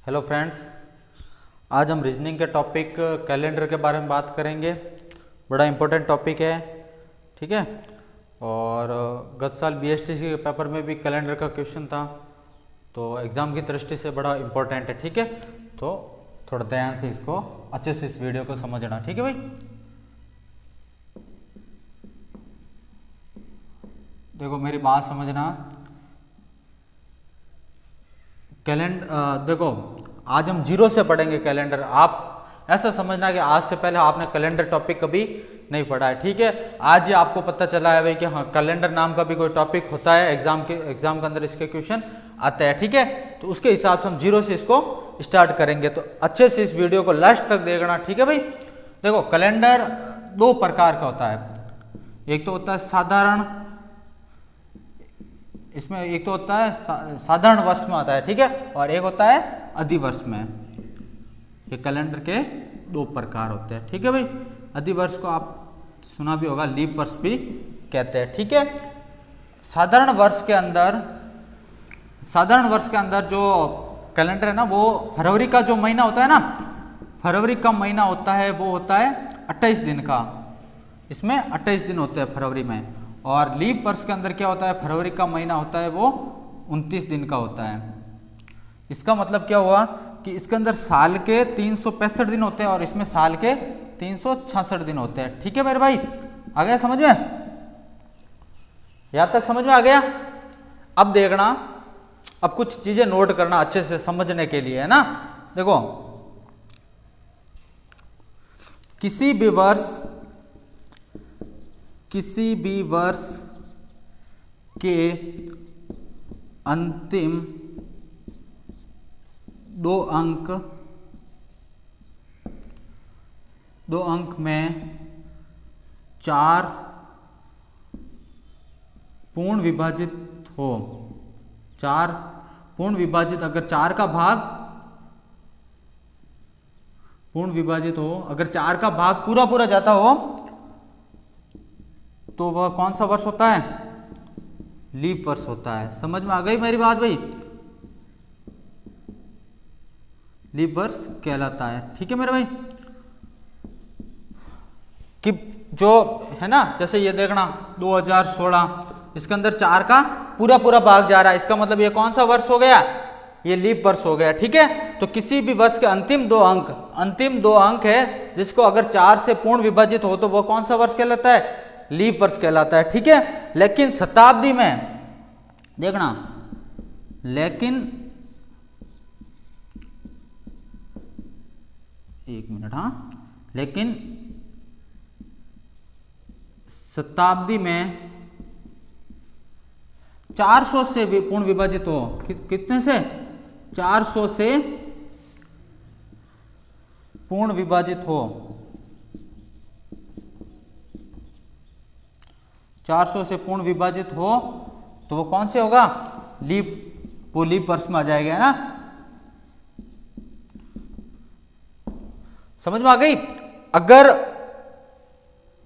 Hello friends, आज हम reasoning के टॉपिक कैलेंडर के बारे में बात करेंगे। बड़ा इम्पोर्टेंट टॉपिक है, ठीक है। और गत साल बीएसटीसी के पेपर में भी कैलेंडर का क्वेश्चन था, तो एग्ज़ाम की दृष्टि से बड़ा इम्पोर्टेंट है, ठीक है। तो थोड़ा ध्यान से इसको अच्छे से इस वीडियो को समझना, ठीक है भाई। देखो मेरी बात समझना। कैलेंडर देखो, आज हम जीरो से पढ़ेंगे कैलेंडर। आप ऐसा समझना कि आज से पहले आपने कैलेंडर टॉपिक कभी नहीं पढ़ा है, ठीक है। आज ही आपको पता चला है भाई कि हाँ कैलेंडर नाम का भी कोई टॉपिक होता है, एग्जाम के अंदर इसके क्वेश्चन आते हैं, ठीक है। तो उसके हिसाब से हम जीरो से इसको स्टार्ट करेंगे, तो अच्छे से इस वीडियो को लास्ट तक देखना, ठीक है भाई। देखो कैलेंडर दो प्रकार का होता है। एक तो होता है साधारण, इसमें एक तो होता है साधारण वर्ष में आता है, ठीक है, और एक होता है अधिवर्ष में। ये कैलेंडर के दो प्रकार होते हैं, ठीक है भाई। अधिवर्ष को आप सुना भी होगा, लीप वर्ष भी कहते हैं, ठीक है। साधारण वर्ष के अंदर जो कैलेंडर है ना, वो फरवरी का जो महीना होता है ना, फरवरी का महीना होता है, वो होता है 28 दिन का। इसमें 28 दिन होते हैं फरवरी में। और लीप वर्ष के अंदर क्या होता है, फरवरी का महीना होता है वो 29 दिन का होता है। इसका मतलब क्या हुआ कि इसके अंदर साल के 365 दिन होते हैं और इसमें साल के 366 दिन होते हैं, ठीक है मेरे भाई। आ गया समझ में? यहां तक समझ में आ गया? अब देखना, अब कुछ चीजें नोट करना अच्छे से समझने के लिए, है ना। देखो किसी भी वर्ष के अंतिम दो अंक में 4 पूर्ण विभाजित हो, 4 पूर्ण विभाजित, अगर 4 का भाग पूर्ण विभाजित हो, अगर 4 का भाग पूरा जाता हो, तो वह कौन सा वर्ष होता है? लीप वर्ष होता है। समझ में आ गई मेरी बात भाई? लीप वर्ष कहलाता है, ठीक है मेरे भाई। कि जो है ना, जैसे ये देखना 2016, इसके अंदर 4 का पूरा भाग जा रहा है, इसका मतलब ये कौन सा वर्ष हो गया? ये लीप वर्ष हो गया, ठीक है। तो किसी भी वर्ष के अंतिम दो अंक है, जिसको अगर 4 से पूर्ण विभाजित हो, तो वो कौन सा वर्ष कहलाता है? लीप वर्ष कहलाता है, ठीक है। लेकिन शताब्दी में देखना, एक मिनट, हाँ, लेकिन शताब्दी में 400 से पूर्ण विभाजित हो, कितने से? 400 से पूर्ण विभाजित हो, 400 से पूर्ण विभाजित हो, तो वो कौन से होगा? वो लीप वर्ष में आ जाएगा, है ना। समझ में आ गई? अगर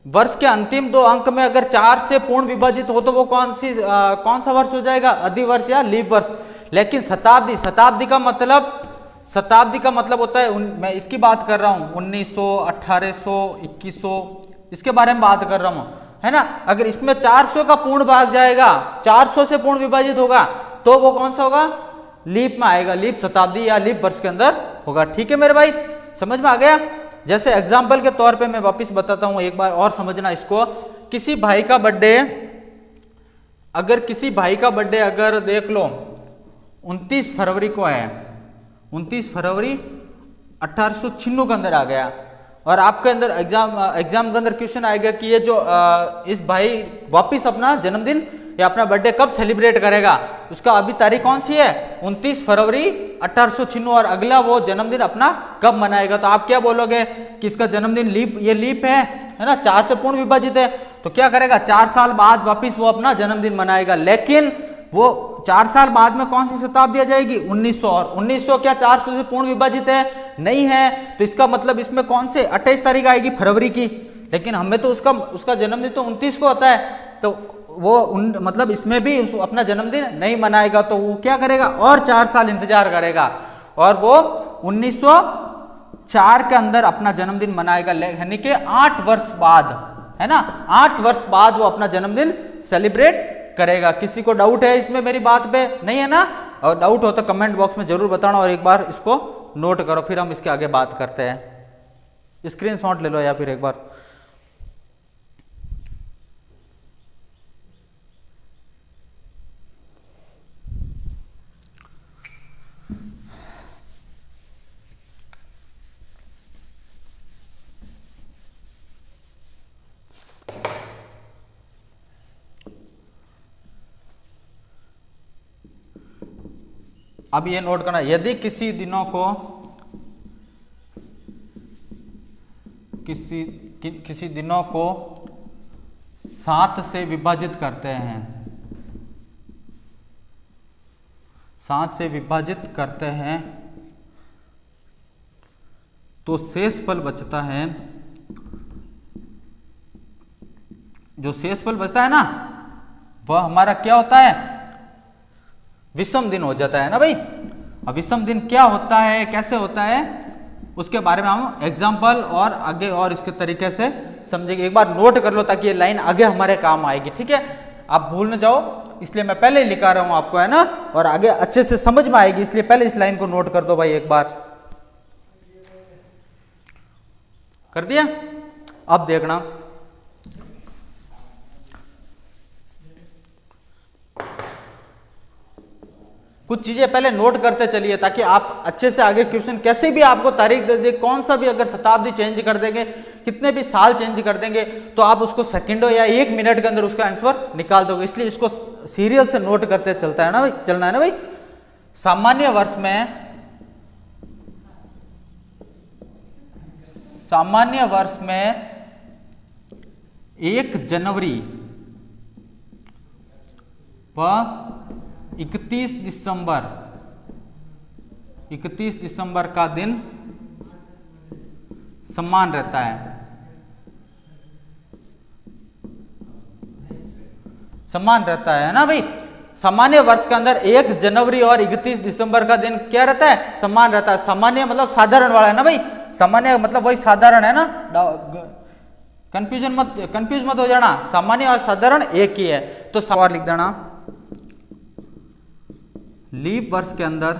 वर्ष के अंतिम 2 अंक में अगर 4 से पूर्ण विभाजित हो, तो वो कौन सा वर्ष हो जाएगा? अधिवर्ष या लीप वर्ष। लेकिन शताब्दी का मतलब होता है, मैं इसकी बात कर रहा हूं, 1900, 1800, 2100, इसके बारे में बात कर रहा हूं, है ना। अगर इसमें 400 का पूर्ण भाग जाएगा, 400 से पूर्ण विभाजित होगा, तो वो कौन सा होगा? लीप में आएगा, लीप शताब्दी या लीप वर्ष के अंदर होगा, ठीक है मेरे भाई। समझ में आ गया? जैसे एग्जाम्पल के तौर पे मैं वापस बताता हूं, एक बार और समझना इसको। किसी भाई का बर्थडे अगर देख लो 29 फरवरी को है, 29 फरवरी 1896 के अंदर आ गया, और आपके अंदर एग्जाम के अंदर क्वेश्चन आएगा कि ये जो इस भाई वापिस अपना जन्मदिन या अपना बर्थडे कब सेलिब्रेट करेगा, उसका अभी तारीख कौन सी है? 29 फरवरी 1896, और अगला वो जन्मदिन अपना कब मनाएगा? तो आप क्या बोलोगे कि इसका जन्मदिन लीप है ना, 4 से पूर्ण विभाजित है, तो क्या करेगा? 4 साल बाद वापिस वो अपना जन्मदिन मनाएगा। लेकिन वो 4 साल बाद में कौन सी शताब्दी आ जाएगी? 1900, और 1900 क्या 400 से पूर्ण विभाजित है? नहीं है। तो इसका मतलब इसमें कौन से 28 तारीख आएगी फरवरी की, लेकिन हमें तो उसका जन्मदिन तो 29 को होता है, तो वो मतलब इसमें भी अपना जन्मदिन नहीं मनाएगा, तो वो क्या करेगा? और 4 साल इंतजार करेगा, और वो 1904 के अंदर अपना जन्मदिन मनाएगा, यानी कि 8 वर्ष बाद, है ना, 8 वर्ष बाद वो अपना जन्मदिन सेलिब्रेट करेगा। किसी को डाउट है इसमें मेरी बात पे? नहीं है ना? और डाउट हो तो कमेंट बॉक्स में जरूर बताना और एक बार इसको नोट करो, फिर हम इसके आगे बात करते हैं। स्क्रीनशॉट ले लो या फिर एक बार। अब ये नोट करना, यदि किसी दिनों को किसी दिनों को 7 से विभाजित करते हैं, 7 से विभाजित करते हैं तो शेषफल बचता है, जो शेषफल बचता है ना वह हमारा क्या होता है? विषम दिन हो जाता है ना भाई। अब विषम दिन क्या होता है, कैसे होता है, उसके बारे में हम एग्जाम्पल और आगे और इसके तरीके से समझेंगे। एक बार नोट कर लो ताकि ये लाइन आगे हमारे काम आएगी, ठीक है? आप भूल न जाओ, इसलिए मैं पहले ही लिखा रहा हूं आपको, है ना, और आगे अच्छे से समझ में आएगी, इसलिए पहले इस लाइन को नोट कर दो भाई। एक बार कर दिया? अब देखना, कुछ चीजें पहले नोट करते चलिए ताकि आप अच्छे से आगे क्वेश्चन कैसे भी आपको तारीख दे दे, कौन सा भी अगर शताब्दी चेंज कर देंगे, कितने भी साल चेंज कर देंगे, तो आप उसको सेकंडों या 1 मिनट के अंदर उसका आंसर निकाल दोगे। इसलिए इसको सीरियल से नोट करते चलता है ना भाई, चलना है ना भाई। सामान्य वर्ष में 1 जनवरी व 31 दिसंबर का दिन समान रहता है। समान रहता है ना भाई। सामान्य वर्ष के अंदर 1 जनवरी और 31 दिसंबर का दिन क्या रहता है? समान रहता है। सामान्य मतलब साधारण वाला है ना भाई। सामान्य मतलब वही साधारण है ना, कंफ्यूज मत हो जाना। सामान्य और साधारण एक ही है। तो सवाल लिख देना, लीप वर्ष के अंदर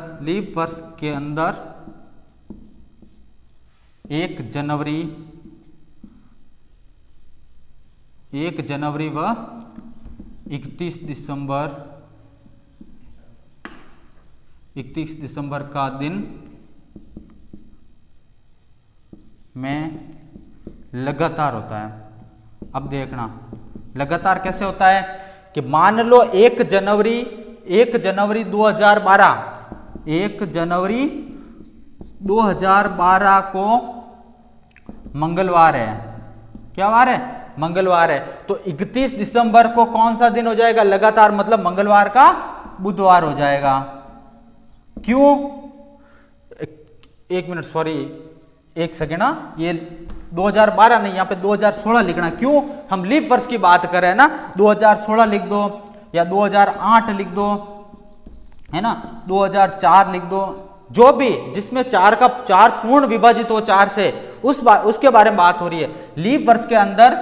1 जनवरी व 31 दिसंबर का दिन में लगातार होता है। अब देखना लगातार कैसे होता है कि मान लो 1 जनवरी 2012 को मंगलवार है। क्या वार है? मंगलवार है। तो 31 दिसंबर को कौन सा दिन हो जाएगा? लगातार मतलब मंगलवार का बुधवार हो जाएगा। क्यों? 1 मिनट, सॉरी 1 सेकेंड, ये 2012 नहीं, यहाँ पे 2016 लिखना। क्यों? हम लीप वर्ष की बात कर रहे हैं ना। 2016 लिख दो या 2008 लिख दो, है ना, 2004 लिख दो, जो भी जिसमें 4 पूर्ण विभाजित हो 4 से, उसके बारे में बात हो रही है। लीप वर्ष के अंदर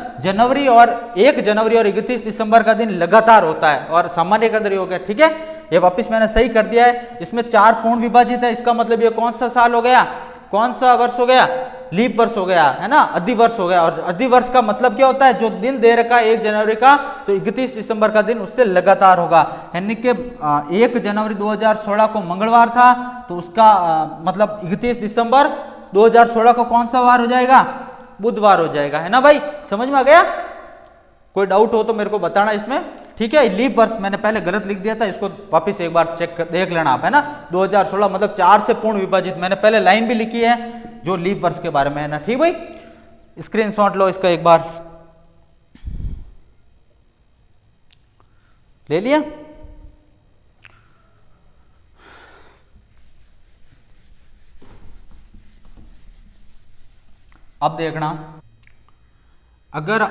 1 जनवरी और 31 दिसंबर का दिन लगातार होता है और सामान्य का अंदर ही हो गया। ठीक है, ये वापस मैंने सही कर दिया है। इसमें 4 पूर्ण विभाजित है, इसका मतलब ये कौन सा साल हो गया, कौन सा वर्ष हो गया? लीप वर्ष हो गया, है ना, अधिवर्ष हो गया। और अधिवर्ष का मतलब क्या होता है? जो दिन दे रखा है 1 जनवरी का, तो 31 दिसंबर का दिन उससे लगातार होगा। यानी कि 1 जनवरी 2016 को मंगलवार था, तो उसका मतलब 31 दिसंबर 2016 को कौन सा वार हो जाएगा? बुधवार हो जाएगा, है ना भाई। समझ में आ गया? कोई डाउट हो तो मेरे को बताना इसमें। ठीक है, लीप वर्ष मैंने पहले गलत लिख दिया था, इसको वापस एक बार चेक देख लेना आप, है ना। 2016 मतलब 4 से पूर्ण विभाजित, मैंने पहले लाइन भी लिखी है जो लीप वर्ष के बारे में है ना। ठीक भाई, स्क्रीनशॉट लो इसका एक बार। ले लिया? अब देखना, अगर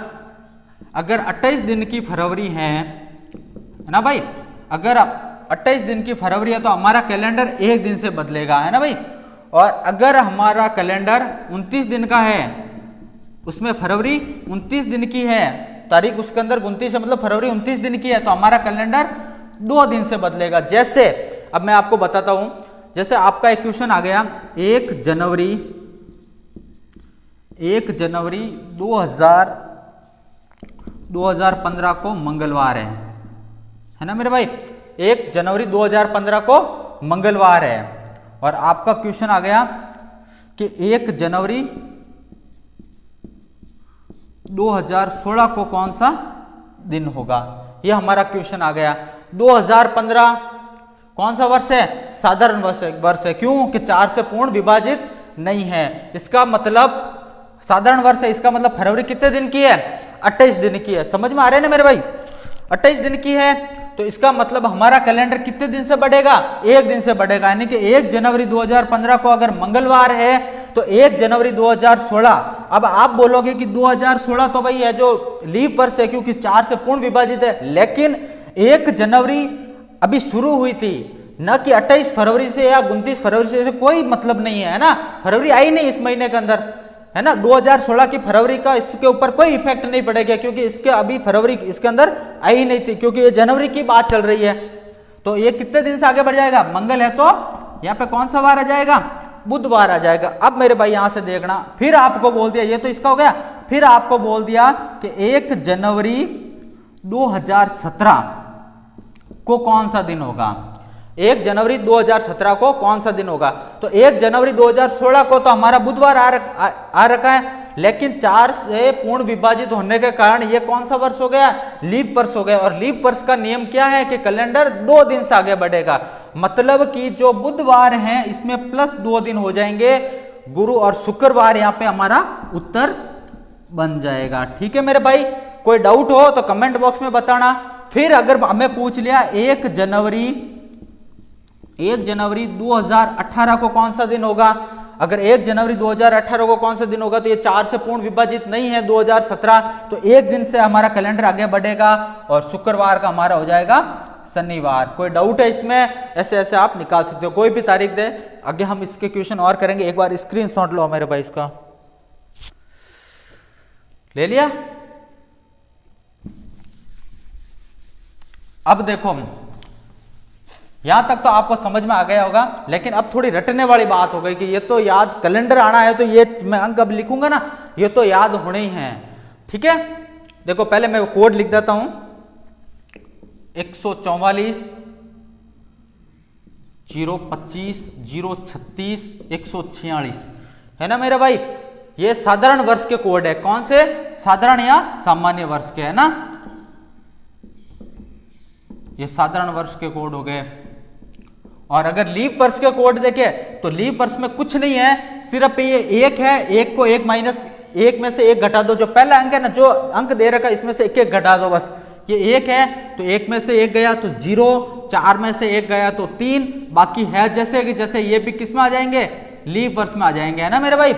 28 दिन की फरवरी है ना भाई, अगर 28 दिन की फरवरी है तो हमारा कैलेंडर एक दिन से बदलेगा, है ना भाई। और अगर हमारा कैलेंडर 29 दिन का है, उसमें फरवरी 29 दिन की है, तारीख उसके अंदर 29 है, मतलब फरवरी 29 दिन की है, तो हमारा कैलेंडर 2 दिन से बदलेगा। जैसे अब मैं आपको बताता हूं, जैसे आपका एक क्वेश्चन आ गया 1 जनवरी 2015 को मंगलवार है ना मेरे भाई, 1 जनवरी 2015 को मंगलवार है। और आपका क्वेश्चन आ गया कि 1 जनवरी 2016 को कौन सा दिन होगा, ये हमारा क्वेश्चन आ गया। 2015 कौन सा वर्ष है, साधारण वर्ष है, क्यों कि 4 से पूर्ण विभाजित नहीं है, इसका मतलब साधारण वर्ष है, इसका मतलब फरवरी कितने दिन की है, 28 दिन की है। समझ में आ रहे हैं ना मेरे भाई, 28 दिन की है, तो इसका मतलब हमारा कैलेंडर कितने दिन से बढ़ेगा, 1 दिन से बढ़ेगा। यानी कि 1 जनवरी 2015 को अगर मंगलवार है तो 1 जनवरी 2016। अब आप बोलोगे कि 2016 तो भाई है जो लीप वर्ष है, क्योंकि 4 से पूर्ण विभाजित है, लेकिन 1 जनवरी अभी शुरू हुई थी, न कि 28 फरवरी से या 29 फरवरी से कोई मतलब नहीं है ना, फरवरी आई नहीं इस महीने के अंदर, है ना। 2016 की फरवरी का इसके ऊपर कोई इफेक्ट नहीं पड़ेगा, क्योंकि इसके अभी फरवरी इसके अंदर आई नहीं थी, क्योंकि ये जनवरी की बात चल रही है। तो ये कितने दिन से आगे बढ़ जाएगा, मंगल है तो यहाँ पे कौन सा वार आ जाएगा, बुधवार आ जाएगा। अब मेरे भाई यहां से देखना, फिर आपको बोल दिया, ये तो इसका हो गया, फिर आपको बोल दिया कि 1 जनवरी 2017 को कौन सा दिन होगा, 1 जनवरी 2017 को कौन सा दिन होगा। तो 1 जनवरी 2016 को तो हमारा बुधवार आ रखा है, लेकिन 4 से पूर्ण विभाजित होने के कारण ये कौन सा वर्ष हो गया, लीप वर्ष हो गया। और लीप वर्ष का नियम क्या है कि कैलेंडर 2 दिन से आगे बढ़ेगा, मतलब कि जो बुधवार है इसमें +2 दिन हो जाएंगे, गुरु और शुक्रवार यहाँ पे हमारा उत्तर बन जाएगा। ठीक है मेरे भाई, कोई डाउट हो तो कमेंट बॉक्स में बताना। फिर अगर हमें पूछ लिया 1 जनवरी 2018 को कौन सा दिन होगा, अगर 1 जनवरी 2018 को कौन सा दिन होगा, तो ये 4 से पूर्ण विभाजित नहीं है 2017, तो 1 दिन से हमारा कैलेंडर आगे बढ़ेगा और शुक्रवार का हमारा हो जाएगा शनिवार। कोई डाउट है इसमें, ऐसे ऐसे आप निकाल सकते हो, कोई भी तारीख दे। आगे हम इसके क्वेश्चन और करेंगे, एक बार स्क्रीनशॉट लो मेरे भाई, इसका ले लिया। अब देखो यहां तक तो आपको समझ में आ गया होगा, लेकिन अब थोड़ी रटने वाली बात हो गई कि ये तो याद, कैलेंडर आना है तो ये मैं अंक अब लिखूंगा ना, ये तो याद होने ही हैं। ठीक है, देखो पहले मैं कोड लिख देता हूं, 144 025 036 146, है ना मेरे भाई। ये साधारण वर्ष के कोड है, कौन से, साधारण या सामान्य वर्ष के, है ना। ये साधारण वर्ष के कोड हो गए। और अगर लीप वर्ष के कोड देखे तो लीप वर्ष में कुछ नहीं है, सिर्फ ये 1 है, 1 को 1 माइनस 1 में से 1 घटा दो, जो पहला अंक है ना, जो अंक दे रखा है इसमें से 1 घटा दो बस। ये 1 है तो 1 में से 1 गया तो 0, 4 में से 1 गया तो 3, बाकी है जैसे कि जैसे, ये भी किस में आ जाएंगे, लीप वर्ष में आ जाएंगे, है ना मेरे भाई।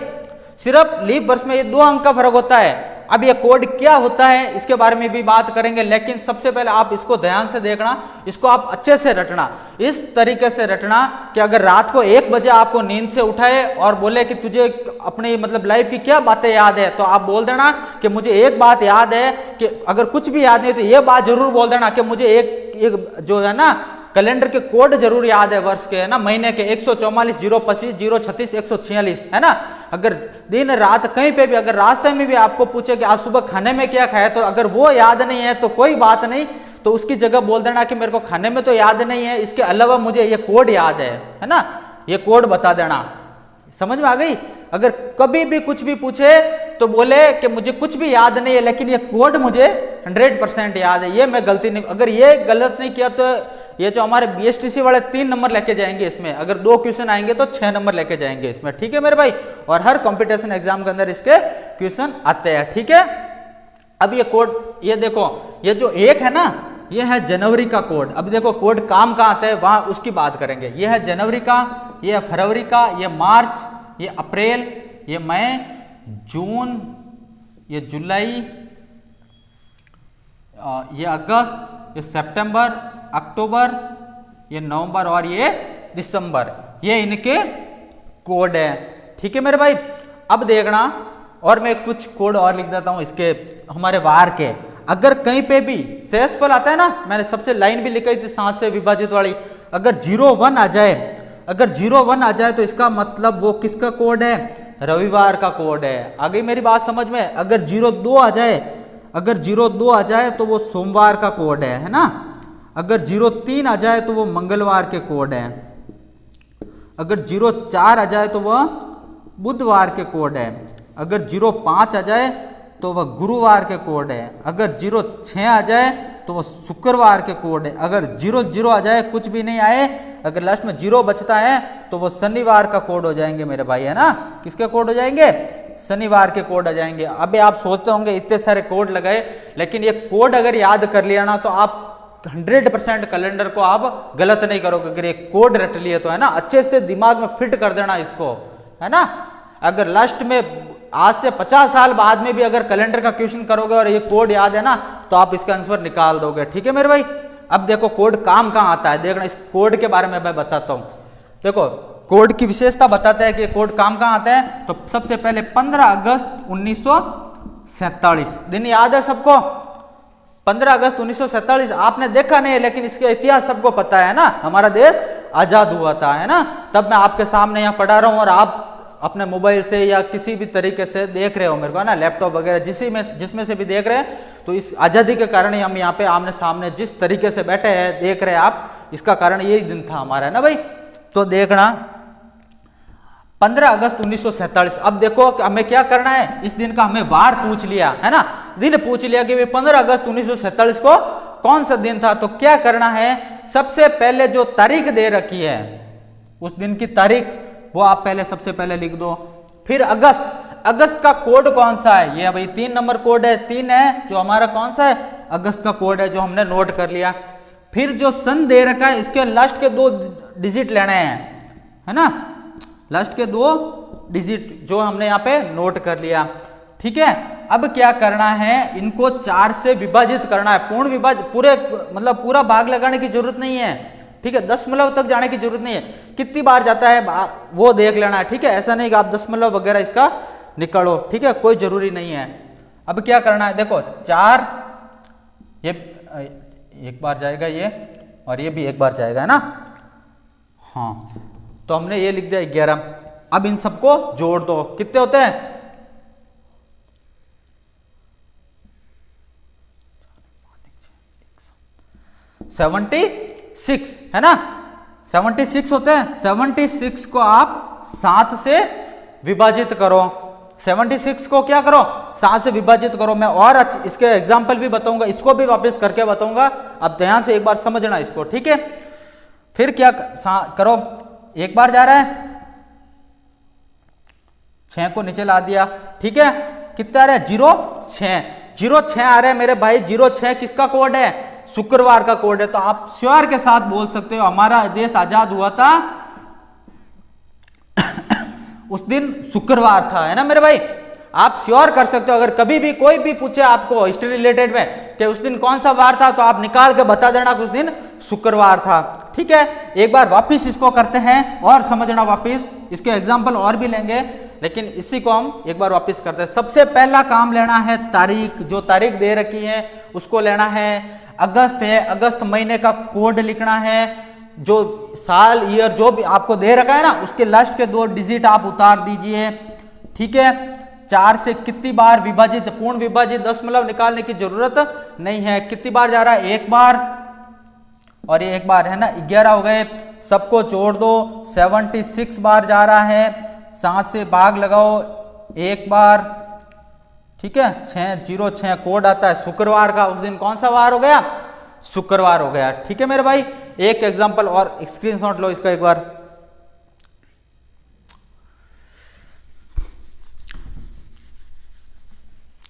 सिर्फ लीप वर्ष में ये 2 अंक का फर्क होता है। अब ये कोड क्या होता है इसके बारे में भी बात करेंगे, लेकिन सबसे पहले आप इसको ध्यान से देखना, इसको आप अच्छे से रटना, इस तरीके से रटना कि अगर रात को 1 बजे आपको नींद से उठाए और बोले कि तुझे अपनी मतलब लाइफ की क्या बातें याद है, तो आप बोल देना कि मुझे एक बात याद है, कि अगर कुछ भी याद नहीं तो ये बात जरूर बोल देना कि मुझे एक जो है ना कैलेंडर के कोड जरूर याद है वर्ष के, है ना, महीने के 144 025 036 146, है ना। अगर दिन रात कहीं पे भी अगर रास्ते में भी आपको पूछे कि आज सुबह खाने में क्या खाया, तो अगर वो याद नहीं है तो कोई बात नहीं, तो उसकी जगह बोल देना कि मेरे को खाने में तो याद नहीं है, इसके अलावा मुझे ये कोड याद है ना, ये कोड बता देना। समझ में आ गई। अगर कभी भी कुछ भी पूछे तो बोले कि मुझे कुछ भी याद नहीं है, लेकिन ये कोड मुझे 100% याद है, ये मैं गलती नहीं, अगर ये गलत नहीं किया तो ये जो हमारे BSTC वाले 3 नंबर लेके जाएंगे इसमें, अगर 2 क्वेश्चन आएंगे तो 6 नंबर लेके जाएंगे इसमें। ठीक है मेरे भाई, और हर कंपटीशन एग्जाम के अंदर इसके क्वेश्चन आते हैं। ठीक है, अब ये कोड, ये देखो, ये जो 1 है ना, ये है जनवरी का कोड। अब देखो कोड काम कहाँ आता है, वहां उसकी बात करेंगे। ये है जनवरी का, ये है फरवरी का, ये मार्च, ये अप्रैल, ये मई, जून, ये जुलाई, ये अगस्त, ये सितंबर, अक्टूबर, ये नवंबर और ये दिसंबर, ये इनके कोड है। ठीक है मेरे भाई। अब देखना, और मैं कुछ कोड और लिख देता हूं इसके हमारे वार के। अगर कहीं पे भी शेषफल आता है ना, मैंने सबसे लाइन भी लिखी थी 7 से विभाजित वाली, अगर 0-1 आ जाए, अगर 0-1 आ जाए तो इसका मतलब वो किसका कोड है, रविवार का कोड है। आ गई मेरी बात समझ में। अगर 0-2 आ जाए, अगर 0-2 आ जाए तो वो सोमवार का कोड है ना। अगर 0-3 आ जाए तो वो मंगलवार के कोड है। अगर 0-4 आ जाए तो वह बुधवार के कोड है। अगर 0-5 आ जाए तो वह गुरुवार के कोड है। अगर 0-6 आ जाए तो वह शुक्रवार के कोड है। अगर 0-0 आ जाए, कुछ भी नहीं आए, अगर लास्ट में 0 बचता है तो वो शनिवार का कोड हो जाएंगे मेरे भाई, है ना। किसके कोड हो जाएंगे, शनिवार के कोड आ जाएंगे। अबे आप सोचते होंगे इतने सारे कोड लगाए, लेकिन ये कोड अगर याद कर लिया ना तो आप 100% कैलेंडर को आप गलत नहीं करोगे। अगर ये कोड रट लिए तो, है ना, अच्छे से दिमाग में फिट कर देना इसको, है ना। अगर लास्ट में आज से 50 साल बाद में भी अगर कैलेंडर का क्वेश्चन करोगे और ये कोड याद है ना, तो आप इसका आंसर निकाल दोगे। ठीक है मेरे भाई। अब देखो कोड काम कहाँ आता है, देखना, इस कोड के बारे में मैं बताता हूँ। देखो कोड की विशेषता बताते हैं कि कोड काम कहाँ आता है। तो सबसे पहले 15 अगस्त 1947 दिन याद है सबको। 15 अगस्त 1947 आपने देखा नहीं है, लेकिन इसका इतिहास सबको पता है ना। हमारा देश आजाद हुआ था, है ना। तब मैं आपके सामने यहाँ पढ़ा रहा हूँ और आप अपने मोबाइल से या किसी भी तरीके से देख रहे हो मेरे को, है ना, लैपटॉप वगैरह जिसमें से भी देख रहे हैं। तो इस आज़ादी के कारण ही हम यहाँ पे आमने सामने जिस तरीके से बैठे हैं, देख रहे हैं आप, इसका कारण यही दिन था हमारा, है ना भाई। तो देखना 15 अगस्त 1947। अब देखो हमें क्या करना है, इस दिन का हमें वार पूछ लिया, है ना, दिन पूछ लिया कि 15 अगस्त 1947 को कौन सा दिन था। तो क्या करना है, सबसे पहले जो तारीख दे रखी है उस दिन की तारीख वो आप पहले सबसे पहले लिख दो। फिर अगस्त का कोड कौन सा है, ये भाई 3 नंबर कोड है, 3 है जो हमारा कौन सा है, अगस्त का कोड है, जो हमने नोट कर लिया। फिर जो सन दे रखा है इसके लास्ट के 2 डिजिट लेने हैं, है ना, लास्ट के 2 डिजिट जो हमने यहाँ पे नोट कर लिया। ठीक है। अब क्या करना है, इनको 4 से विभाजित करना है। पूर्ण विभाजित, पूरे मतलब पूरा भाग लगाने की जरूरत नहीं है। ठीक है, दशमलव तक जाने की जरूरत नहीं है, कितनी बार जाता है वो देख लेना है। ठीक है, ऐसा नहीं कि आप दशमलव वगैरह इसका निकालो। ठीक है, कोई जरूरी नहीं है। अब क्या करना है, देखो 4, ये एक बार जाएगा ये, और ये भी एक बार जाएगा, है ना। हाँ, तो हमने ये लिख दिया 11। अब इन सबको जोड़ दो, कितने होते हैं, 76, है ना, 76 होते हैं। 76 को आप 7 से विभाजित करो। 76 को क्या करो, 7 से विभाजित करो। मैं और इसके एग्जाम्पल भी बताऊंगा, इसको भी वापस करके बताऊंगा। अब ध्यान से एक बार समझना इसको। ठीक है, फिर क्या करो, एक बार जा रहा है, 6 को नीचे ला दिया। ठीक है, कितने आ रहे हैं, 0-6 आ रहे हैं मेरे भाई। 0-6 किसका कोड है, शुक्रवार का कोड है। तो आप श्योर के साथ बोल सकते हो हमारा देश आजाद हुआ था उस दिन शुक्रवार था, है ना मेरे भाई। आप श्योर कर सकते हो। अगर कभी भी कोई भी पूछे आपको हिस्ट्री रिलेटेड में कि उस दिन कौन सा वार था, तो आप निकाल के बता देना कि उस दिन शुक्रवार था। ठीक है, एक बार वापिस इसको करते हैं और समझना वापिस। इसके एग्जाम्पल और भी लेंगे, लेकिन इसी को हम एक बार वापिस करते हैं। सबसे पहला काम लेना है तारीख, जो तारीख दे रखी है उसको लेना है। अगस्त है, अगस्त महीने का कोड लिखना है। जो साल ईयर जो भी आपको दे रखा है ना, उसके लास्ट के 2 डिजिट आप उतार दीजिए। ठीक है, 4 से कितनी बार विभाजित, पूर्ण विभाजित, दशमलव निकालने की जरूरत नहीं है। कितनी बार जा रहा है, 1 बार और ये 1 बार, है ना, 11 हो गए। सबको जोड़ दो, 76 बार जा रहा है। 7 से भाग लगाओ 1 बार। ठीक है, 606 कोड आता है शुक्रवार का। उस दिन कौन सा वार हो गया, शुक्रवार हो गया। ठीक है मेरे भाई, एक एग्जांपल और स्क्रीनशॉट लो इसका एक बार।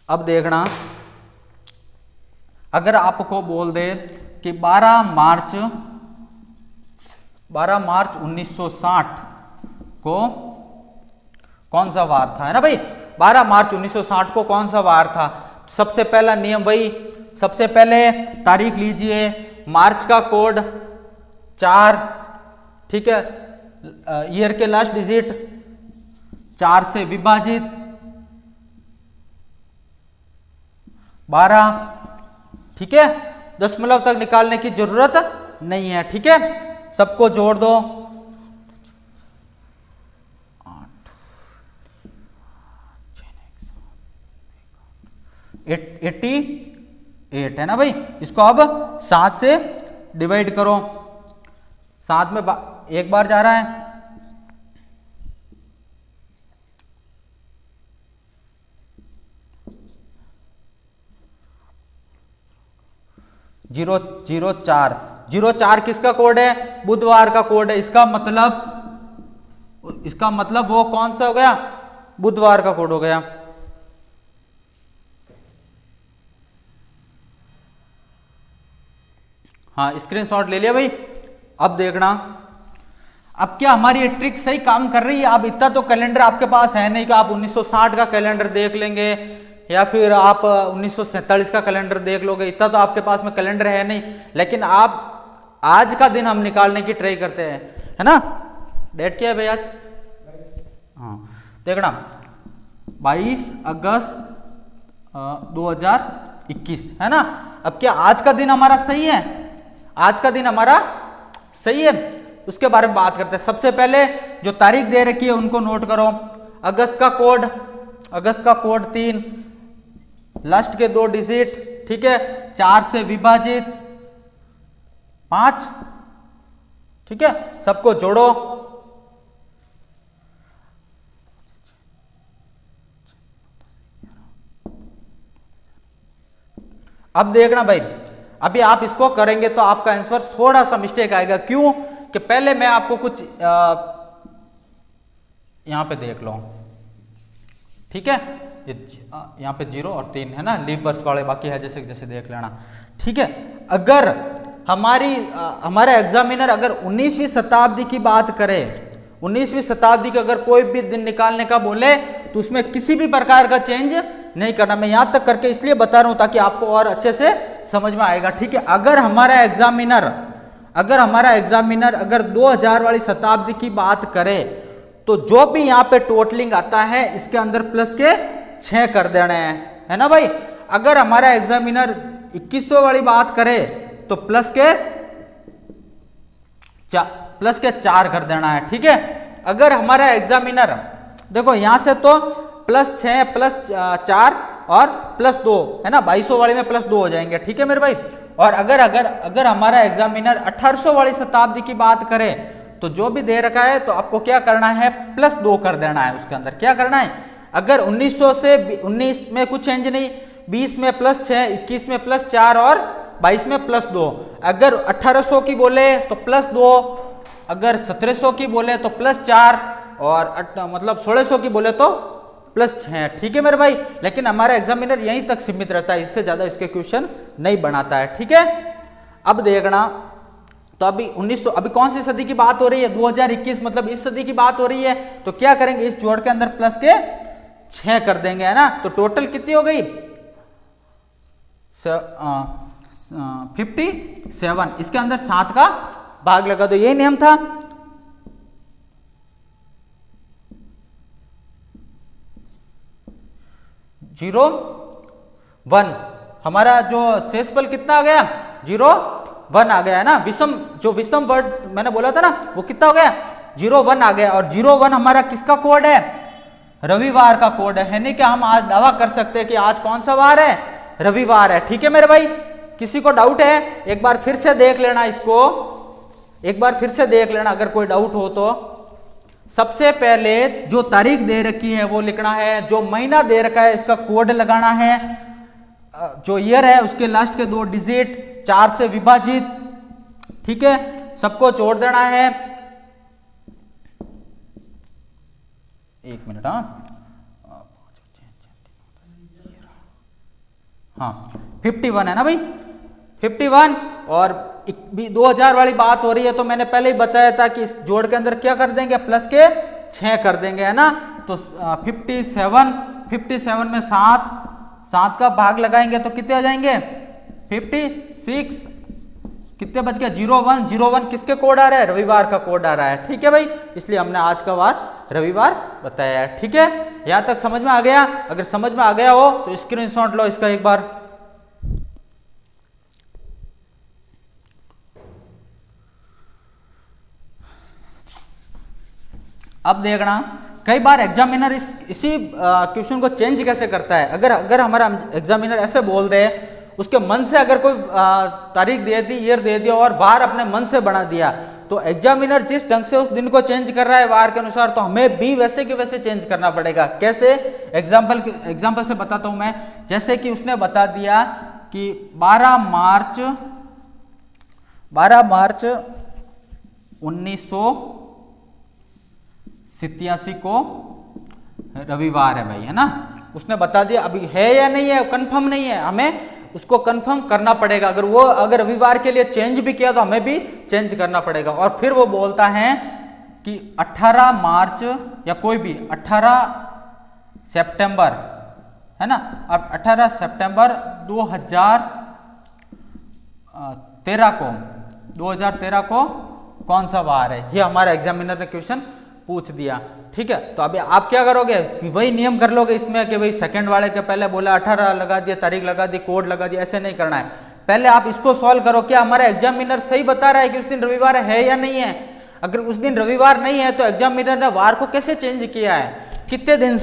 अब देखना, अगर आपको बोल दे कि 12 मार्च 1960 को कौन सा वार था, है ना भाई। 12 मार्च 1960 को कौन सा वार था। सबसे पहला नियम भाई, सबसे पहले तारीख लीजिए, मार्च का कोड 4, ठीक है, ईयर के लास्ट डिजिट 4 से विभाजित 12, ठीक है, दशमलव तक निकालने की जरूरत नहीं है, ठीक है, सबको जोड़ दो 88 है ना भाई। इसको अब 7 से डिवाइड करो, 7 में एक बार जा रहा है, 004 किसका कोड है? बुधवार का कोड है। इसका मतलब वो कौन सा हो गया? बुधवार का कोड हो गया। हाँ, स्क्रीनशॉट ले लिया भाई। अब देखना, अब क्या हमारी ये ट्रिक सही काम कर रही है? अब इतना तो कैलेंडर आपके पास है नहीं कि आप 1960 का कैलेंडर देख लेंगे या फिर आप 1947 का कैलेंडर देख लोगे, इतना तो आपके पास में कैलेंडर है नहीं। लेकिन आप आज का दिन हम निकालने की ट्राई करते हैं, है ना। डेट क्या है भाई आज? हाँ, देखना 22 अगस्त 2021, है ना। अब क्या आज का दिन हमारा सही है? आज का दिन हमारा सही है, उसके बारे में बात करते हैं। सबसे पहले जो तारीख दे रखी है उनको नोट करो। अगस्त का कोड 3, लास्ट के 2 डिजिट, ठीक है, 4 से विभाजित 5, ठीक है, सबको जोड़ो। अब देखना भाई, अभी आप इसको करेंगे तो आपका आंसर थोड़ा सा मिस्टेक आएगा। क्यों? कि पहले मैं आपको कुछ यहां पे देख लो, ठीक है, यहां पे 0 और 3 है ना, लीप वर्ष वाले, बाकी है जैसे जैसे देख लेना, ठीक है। अगर हमारा एग्जामिनर अगर 19वीं शताब्दी की बात करे, 19वीं शताब्दी का अगर कोई भी दिन निकालने का बोले तो उसमें किसी भी प्रकार का चेंज नहीं करना। मैं यहां तक करके इसलिए बता रहा हूं ताकि आपको और अच्छे से समझ में आएगा, ठीक है। अगर हमारा एग्जामिनर अगर 2000 वाली शताब्दी की बात करे तो जो भी यहां पे टोटलिंग आता है इसके अंदर प्लस के 6 कर देने हैं, है ना भाई। अगर हमारा एग्जामिनर 2100 वाली बात करे तो प्लस के 4 कर देना है, ठीक है। अगर हमारा एग्जामिनर देखो यहां से तो +6 +4 और +2 है ना, 2200 वाली में +2 हो जाएंगे, ठीक है मेरे भाई। और अगर हमारा एग्जामिनर 1800 वाली शताब्दी की बात करे तो जो भी दे रखा है तो आपको क्या करना है? +2 कर देना है। उसके अंदर क्या करना है? अगर 1900 से 19 में कुछ चेंज नहीं, 20 में +6, 21 में +4 और 22 में +2। अगर 1800 की बोले तो +2, अगर 1700 की बोले तो +4 और मतलब 1600 की बोले तो +6, ठीक है मेरे भाई। लेकिन हमारा एग्जामिनर यहीं तक सीमित रहता है, इससे ज्यादा इसके क्वेश्चन नहीं बनाता है, ठीक है। अब देखना, तो अभी कौन सी सदी की बात हो रही है? 2021, मतलब इस सदी की बात हो रही है। तो क्या करेंगे? इस जोड़ के अंदर प्लस के 6 कर देंगे, है ना। तो टोटल कितनी हो गई? 57। इसके अंदर 7 का भाग लगा दो, यही नियम था। जीरो 1, हमारा जो शेषफल कितना आ गया? 0 1 आ गया, है ना। जो विषम वर्ड मैंने बोला था ना, वो कितना हो गया? 0 1 आ गया। और 0 1 हमारा किसका कोड है? रविवार का कोड है। नहीं कि हम आज दावा कर सकते हैं कि आज कौन सा वार है? रविवार है, ठीक है मेरे भाई। किसी को डाउट है? एक बार फिर से देख लेना इसको, एक बार फिर से देख लेना अगर कोई डाउट हो तो। सबसे पहले जो तारीख दे रखी है वो लिखना है, जो महीना दे रखा है इसका कोड लगाना है, जो ईयर है उसके लास्ट के 2 डिजिट 4 से विभाजित, ठीक है, सबको जोड़ देना है। 1 मिनट, हाँ 51 है ना भाई, 51। और 2000 वाली बात हो रही है तो मैंने पहले ही बताया था कि इस जोड़ के अंदर क्या कर देंगे? प्लस के 6 कर देंगे, है ना। तो 57 में 7 का भाग लगाएंगे तो कितने आ जाएंगे? 56। कितने बच गया 0101 किसके कोड आ रहा है, रविवार का कोड आ रहा है। ठीक है भाई, इसलिए हमने आज का वार रविवार बताया है। ठीक है, यहां तक समझ में आ गया? अगर समझ में आ गया हो तो स्क्रीनशॉट लो इसका एक बार। अब देखना कई बार एग्जामिनर इसी क्वेश्चन को चेंज कैसे करता है। अगर हमारा एग्जामिनर ऐसे बोल दे, उसके मन से अगर कोई तारीख दे दी, ईयर दे दिया और वार अपने मन से बना दिया, तो एग्जामिनर जिस ढंग से उस दिन को चेंज कर रहा है वार के अनुसार, तो हमें भी वैसे के वैसे चेंज करना पड़ेगा। कैसे? एग्जाम्पल से बताता हूं मैं। जैसे कि उसने बता दिया कि 12 मार्च 1987 को रविवार है भाई, है ना। उसने बता दिया, अभी है या नहीं है कंफर्म नहीं है, हमें उसको कंफर्म करना पड़ेगा। अगर रविवार के लिए चेंज भी किया तो हमें भी चेंज करना पड़ेगा। और फिर वो बोलता है कि 18 मार्च या कोई भी 18 सितंबर, है ना। अब 18 सितंबर 2013 को कौन सा वार है, ये हमारा एग्जामिनर ने क्वेश्चन पूछ दिया। ठीक है, तो अभी आप क्या करोगे कि वही नियम कर लोगे इसमें कि भाई सेकंड वाले के पहले बोला 18 लगा दिया, तारीख लगा दी, कोड लगा दिया, ऐसे नहीं करना है। पहले आप इसको सॉल्व करो, क्या हमारा एग्जामिनर सही बता रहा है कि उस दिन रविवार है या नहीं है। अगर उस दिन रविवार नहीं है तो एग्जामिनर ने वार को कैसे चेंज किया है, कितने दिन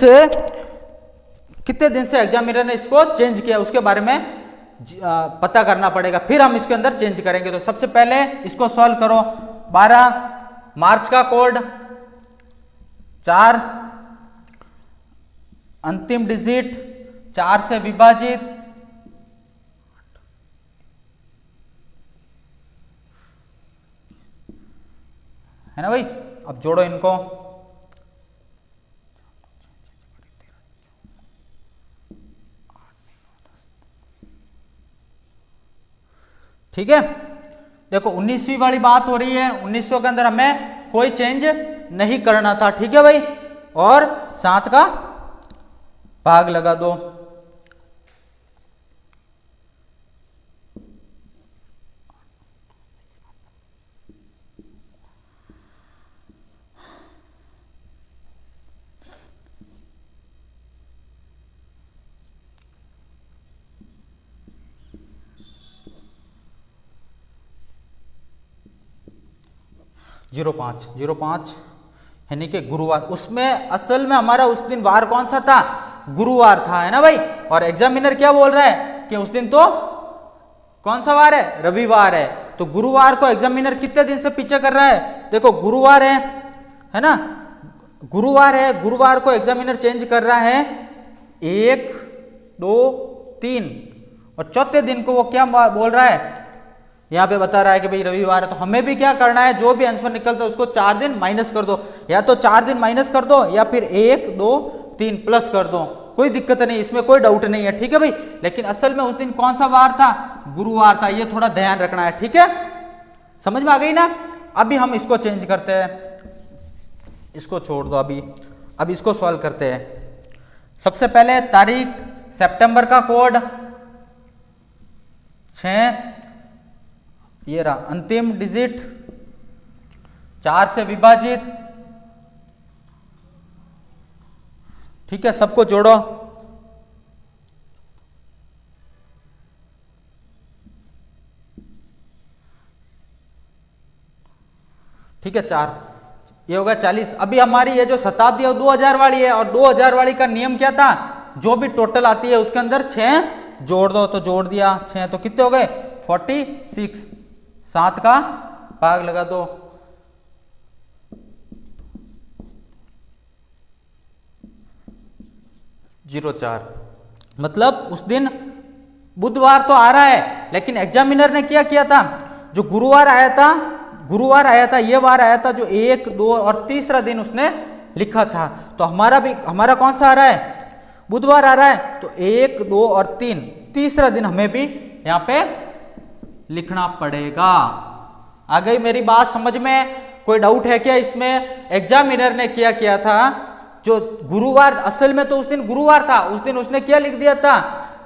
से एग्जामिनर ने इसको चेंज किया, उसके बारे में पता करना पड़ेगा, फिर हम इसके अंदर चेंज करेंगे। तो सबसे पहले इसको सॉल्व करो। 12 मार्च का कोड 4, अंतिम डिजिट 4 से विभाजित, है ना भाई। अब जोड़ो इनको, ठीक है। देखो 19वीं वाली बात हो रही है, 1900 के अंदर हमें कोई चेंज नहीं करना था। ठीक है भाई, और 7 का भाग लगा दो। जीरो पांच यानी कि गुरुवार। उसमें असल में हमारा उस दिन वार कौन सा था, गुरुवार था, है ना भाई। और एग्जामिनर क्या बोल रहा है कि उस दिन तो कौन सा वार है, रविवार है। तो गुरुवार को एग्जामिनर कितने दिन से पीछे कर रहा है, देखो गुरुवार है ना, गुरुवार है। गुरुवार को एग्जामिनर चेंज कर रहा है 1, 2, 3 और चौथे दिन को वो क्या बोल रहा है, यहाँ पे बता रहा है कि भाई रविवार है। तो हमें भी क्या करना है, जो भी आंसर निकलता है उसको 4 दिन माइनस कर दो, या तो 4 दिन माइनस कर दो या फिर 1, 2, 3 प्लस कर दो, कोई दिक्कत नहीं, इसमें कोई डाउट नहीं है। ठीक है भाई, लेकिन असल में उस दिन कौन सा वार था, गुरुवार था, ये थोड़ा ध्यान रखना है। ठीक है, समझ में आ गई ना। अभी हम इसको चेंज करते हैं, इसको छोड़ दो अभी इसको सॉल्व करते हैं। सबसे पहले तारीख, सितंबर का कोड 6, ये रहा अंतिम डिजिट 4 से विभाजित। ठीक है, सबको जोड़ो। ठीक है, 4, ये होगा 40। अभी हमारी ये जो शताब्दी है वो 2000 वाली है, और 2000 वाली का नियम क्या था, जो भी टोटल आती है उसके अंदर 6 जोड़ दो। तो जोड़ दिया 6, तो कितने हो गए 46। 7 का भाग लगा दो, 04। मतलब उस दिन बुधवार तो आ रहा है, लेकिन एग्जामिनर ने क्या किया था, जो गुरुवार आया था, ये वार आया था, जो 1, 2 और तीसरा दिन उसने लिखा था। तो हमारा कौन सा आ रहा है, बुधवार आ रहा है। तो 1, 2 और 3 तीसरा दिन हमें भी यहां पे लिखना पड़ेगा। आ गई मेरी बात समझ में, कोई डाउट है क्या इसमें। एग्जामिनर ने क्या किया था, जो गुरुवार, असल में तो उस दिन गुरुवार था, उस दिन उसने क्या लिख दिया था,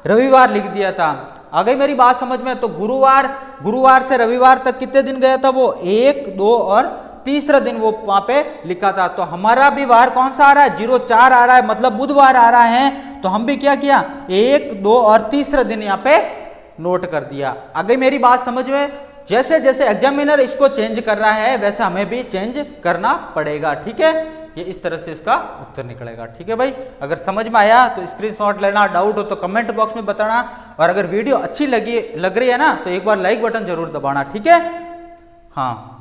रविवार लिख दिया था। आ गई मेरी बात समझ में? तो गुरुवार से रविवार तक कितने दिन गया था वो? 1, 2 और तीसरा दिन वो वहां पे लिखा था। तो हमारा भी वार कौन सा आ रहा है? 04 आ रहा है, मतलब बुधवार आ रहा है। तो हम भी क्या किया? 1, 2 और तीसरा दिन यहाँ पे नोट कर दिया। आ गई मेरी बात समझ में? जैसे जैसे एग्जामिनर इसको चेंज कर रहा है वैसे हमें भी चेंज करना पड़ेगा, ठीक है? ये इस तरह से इसका उत्तर निकलेगा, ठीक है भाई? अगर समझ में आया तो स्क्रीनशॉट लेना, डाउट हो तो कमेंट बॉक्स में बताना, और अगर वीडियो अच्छी लग रही है ना तो एक बार लाइक बटन जरूर दबाना, ठीक है? हाँ,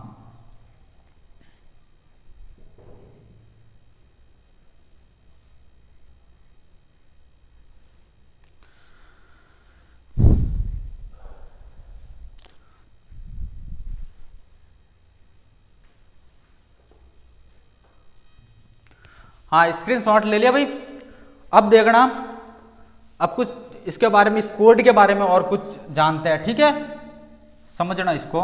हाँ स्क्रीनशॉट ले लिया भाई। अब देखना, अब कुछ इसके बारे में, इस कोड के बारे में और कुछ जानते हैं, ठीक है? समझना इसको।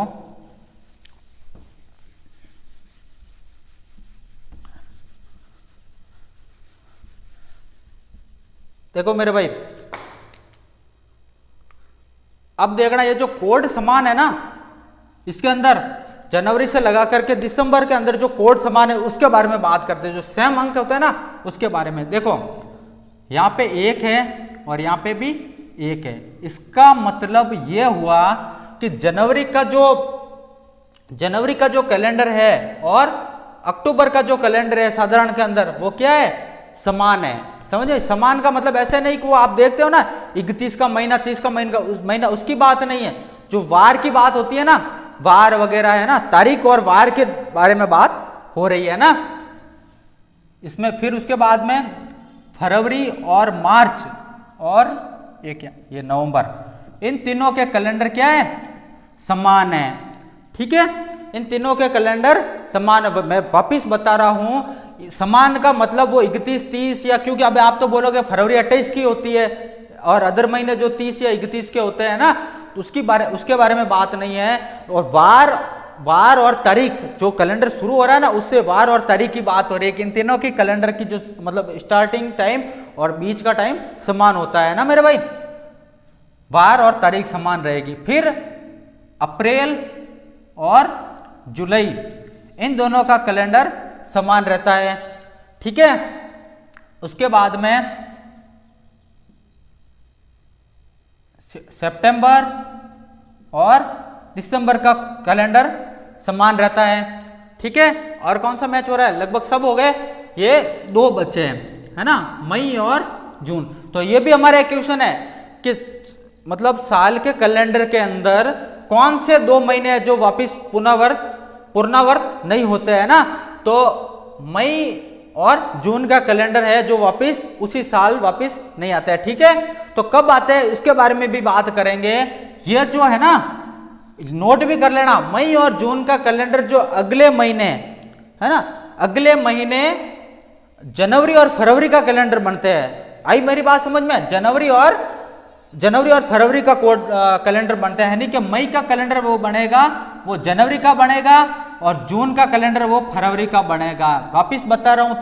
देखो मेरे भाई, अब देखना ये जो कोड समान है ना, इसके अंदर जनवरी से लगा करके दिसंबर के अंदर जो कोड समान है उसके बारे में बात करते हैं। जो सेम अंक होता है ना उसके बारे में। देखो यहाँ पे 1 है और यहाँ पे भी 1 है। इसका मतलब ये हुआ कि जनवरी का जो कैलेंडर है और अक्टूबर का जो कैलेंडर है साधारण के अंदर, वो क्या है? समान है। समझे? समान का मतलब ऐसे नहीं कि वो आप देखते हो ना 31 का महीना, 30 का महीना, उसकी बात नहीं है। जो वार की बात होती है ना, वार वगैरह है ना, तारीख और वार के बारे में बात हो रही है ना इसमें। फिर उसके बाद में फरवरी और मार्च और ये नवंबर, इन तीनों के कैलेंडर क्या है? समान है, ठीक है? इन तीनों के कैलेंडर समान है। मैं वापिस बता रहा हूं, समान का मतलब वो 31, 30 या, क्योंकि अब आप तो बोलोगे फरवरी 28 की होती है और अदर महीने जो 30 या 31 के होते हैं ना, तो उसके बारे में बात नहीं है। और वार और तारीख, जो कैलेंडर शुरू हो रहा है ना उससे वार और तारीख की बात हो रही है कि इन तीनों की कैलेंडर की जो मतलब स्टार्टिंग टाइम और बीच का टाइम समान होता है ना मेरे भाई। वार और तारीख समान रहेगी। फिर अप्रैल और जुलाई, इन दोनों का कैलेंडर समान रहता है, ठीक है? उसके बाद में सितंबर और दिसंबर का कैलेंडर समान रहता है, ठीक है? और कौन सा मैच हो रहा है? लगभग सब हो गए, ये 2 बच्चे हैं, है ना, मई और जून। तो ये भी हमारा एक क्वेश्चन है कि मतलब साल के कैलेंडर के अंदर कौन से 2 महीने हैं जो वापिस पुनरावर्त नहीं होते हैं ना? तो मई और जून का कैलेंडर है जो वापिस उसी साल वापिस नहीं आता है, ठीक है? तो कब आते हैं इसके बारे में भी बात करेंगे। ये जो है ना, नोट भी कर लेना, मई और जून का कैलेंडर जो अगले महीने है ना, अगले महीने जनवरी और फरवरी का कैलेंडर बनते हैं। आई मेरी बात समझ में? जनवरी और फरवरी का कैलेंडर बनते हैं, यानी कि मई का कैलेंडर वो बनेगा, वो जनवरी का बनेगा, और जून का कैलेंडर वो फरवरी का बनेगा। वापिस बता रहा हूं,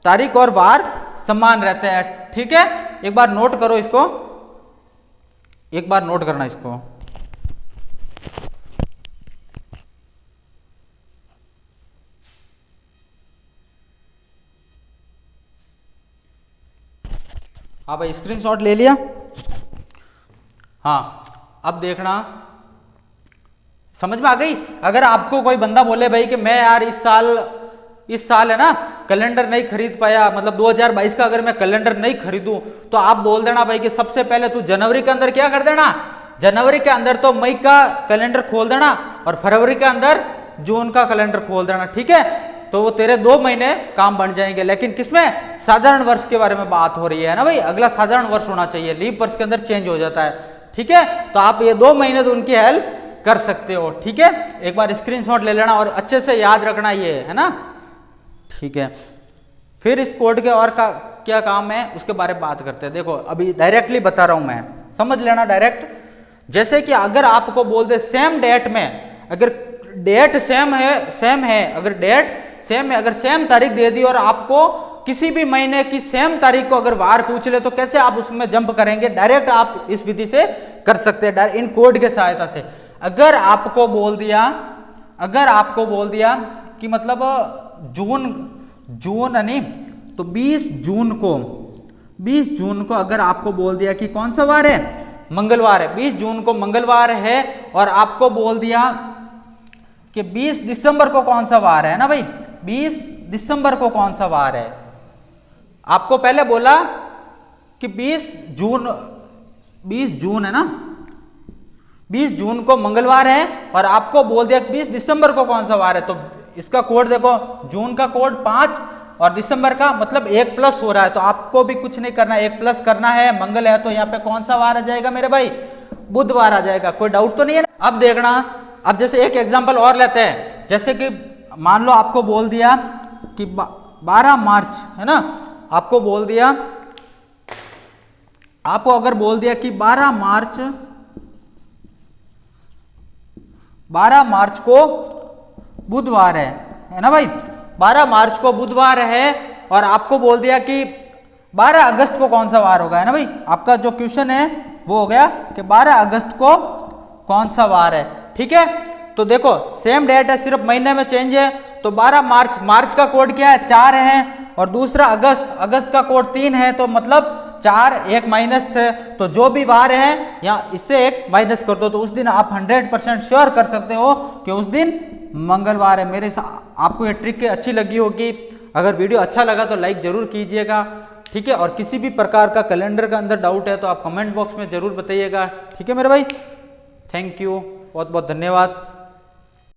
तारीख और वार समान रहते हैं, ठीक है? एक बार नोट करो इसको, एक बार नोट करना इसको। हाँ भाई, स्क्रीनशॉट ले लिया? हाँ, अब देखना समझ में आ गई। अगर आपको कोई बंदा बोले भाई कि मैं यार इस साल है ना कैलेंडर नहीं खरीद पाया, मतलब 2022 का अगर मैं कैलेंडर नहीं खरीदूं, तो आप बोल देना भाई कि सबसे पहले तू जनवरी के अंदर क्या कर देना, जनवरी के अंदर तो मई का कैलेंडर खोल देना और फरवरी के अंदर जून का कैलेंडर खोल देना, ठीक है? तो वो तेरे 2 महीने काम बन जाएंगे। लेकिन किसमें? साधारण वर्ष के बारे में बात हो रही है ना भाई। अगला साधारण वर्ष होना चाहिए, लीप वर्ष के अंदर चेंज हो जाता है, ठीक है? तो आप ये 2 महीने तो उनकी हेल्प कर सकते हो, ठीक है? एक बार स्क्रीनशॉट ले लेना और अच्छे से याद रखना, ये है ना, ठीक है? फिर इस कोड के और का क्या काम है उसके बारे में बात करते हैं। देखो अभी डायरेक्टली बता रहा हूं मैं, समझ लेना डायरेक्ट। जैसे कि अगर आपको बोल दे सेम डेट में, अगर डेट सेम है, अगर डेट सेम है, अगर सेम तारीख दे दी और आपको किसी भी महीने की सेम तारीख को अगर वार पूछ ले तो कैसे आप उसमें जंप करेंगे, डायरेक्ट आप इस विधि से कर सकते हैं, इन कोड के सहायता से। अगर आपको बोल दिया कि मतलब जून यानी तो 20 जून को अगर आपको बोल दिया कि कौन सा वार है, मंगलवार है, 20 जून को मंगलवार है, और आपको बोल दिया कि 20 दिसंबर को कौन सा वार है ना भाई, 20 दिसंबर को कौन सा वार है। आपको पहले बोला कि 20 जून है ना, 20 जून को मंगलवार है, और आपको बोल दिया 20 दिसंबर को कौन सा वार है। तो इसका कोड देखो, जून का कोड 5 और दिसंबर का मतलब 1 प्लस हो रहा है, तो आपको भी कुछ नहीं करना, 1 प्लस करना है। मंगल है तो यहाँ पे कौन सा वार आ जाएगा मेरे भाई, बुधवार आ जाएगा, कोई डाउट तो नहीं है ना। अब देखना, अब जैसे एक एग्जांपल और लेते हैं, जैसे कि मान लो आपको बोल दिया कि 12 मार्च है ना, आपको बोल दिया, आपको अगर बोल दिया कि 12 मार्च को बुधवार है ना भाई, 12 मार्च को बुधवार है, और आपको बोल दिया कि 12 अगस्त को कौन सा वार होगा, है ना भाई। आपका जो क्वेश्चन है वो हो गया कि 12 अगस्त को कौन सा वार है, ठीक है। तो देखो सेम डेट है, सिर्फ महीने में चेंज है। तो 12 मार्च का कोड क्या है, 4 है, और दूसरा अगस्त का कोड 3 है, तो मतलब 4 1 माइनस है, तो जो भी वार है या इससे 1 माइनस कर दो, तो उस दिन आप 100% श्योर कर सकते हो कि उस दिन मंगलवार है। मेरे आपको ये ट्रिक अच्छी लगी होगी। अगर वीडियो अच्छा लगा तो लाइक जरूर कीजिएगा, ठीक है। और किसी भी प्रकार का कैलेंडर का अंदर डाउट है तो आप कमेंट बॉक्स में जरूर बताइएगा, ठीक है मेरे भाई। थैंक यू, बहुत बहुत धन्यवाद।